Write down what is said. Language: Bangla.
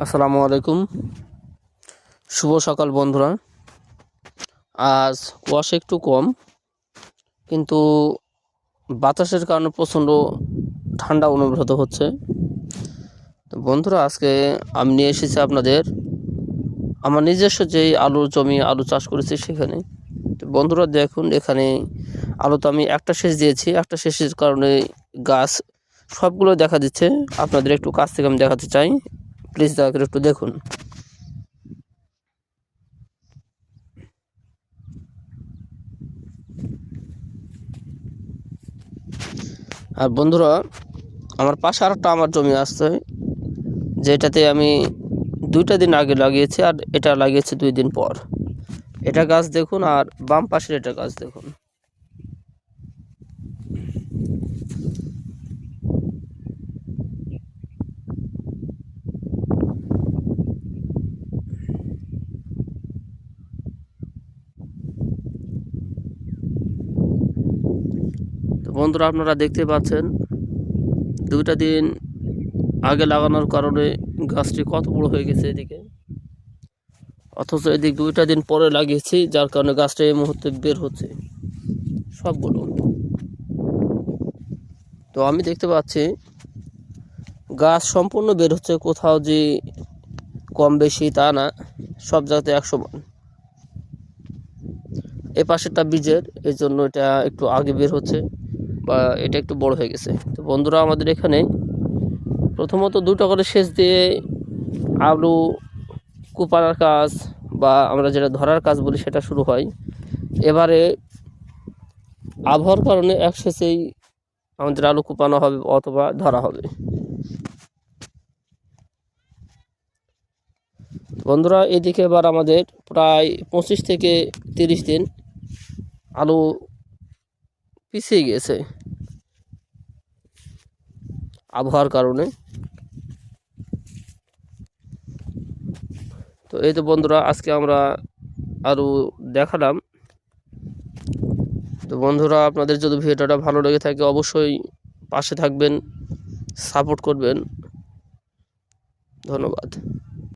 আসসালামু আলাইকুম। শুভ সকাল বন্ধুরা। আজ কুয়াশা একটু কম, কিন্তু বাতাসের কারণে প্রচণ্ড ঠান্ডা অনুভূত হচ্ছে। তো বন্ধুরা, আজকে আমি নিয়ে এসেছি আপনাদের আমার নিজস্ব যেই আলুর জমি আলু চাষ করেছি সেখানে। তো বন্ধুরা দেখুন, এখানে আলু তো আমি একটা সেচ দিয়েছি, একটা সেচের কারণে গাছ সবগুলো দেখা দিচ্ছে। আপনাদের একটু কাছ থেকে আমি দেখাতে চাই, প্লিজ দয়া করে একটু দেখুন। আর বন্ধুরা, আমার পাশে আরেকটা আমার জমি আছে, যেটাতে আমি 2টা দিন আগে লাগিয়েছি, আর এটা লাগিয়েছি 2 দিন পর। এটা গাছ দেখুন, আর বাম পাশের এটা গাছ দেখুন। তো বন্ধুরা, আপনারা দেখতে পাচ্ছেন 2টা দিন আগে লাগানোর কারণে গাছটি কত বড় হয়ে গেছে এদিকে, অথচ এদিক 2টা দিন পরে লাগিয়েছি, যার কারণে গাছটা এই মুহূর্তে বের হচ্ছে সবগুলো। তো আমি দেখতে পাচ্ছি গাছ সম্পূর্ণ বের হচ্ছে, কোথাও যে কম বেশি তা না, সব জায়গাতে 100 মান। এই পাশেরটা বীজের, এই জন্য এটা একটু আগে বের হচ্ছে বা এটা একটু বড় হয়ে গেছে। তো বন্ধুরা, আমাদের এখানে প্রথমত 2টা করে সেচ দিয়ে আলু কুপানোর কাজ বা আমরা যেটা ধরার কাজ বলি সেটা শুরু হয়। এবারে আবহাওয়ার কারণে এক সেচেই আমাদের আলু কুপানো হবে অথবা ধরা হবে। বন্ধুরা, এদিকে এবার আমাদের প্রায় 25 থেকে 30 দিন আলু পিছিয়ে গেছে আবহাওয়ার কারণে। তো এই তো বন্ধুরা, আজকে আমরা আলু দেখালাম। তো বন্ধুরা, আপনাদের যদি ভিডিওটা ভালো লেগে থাকে অবশ্যই পাশে থাকবেন, সাপোর্ট করবেন। ধন্যবাদ।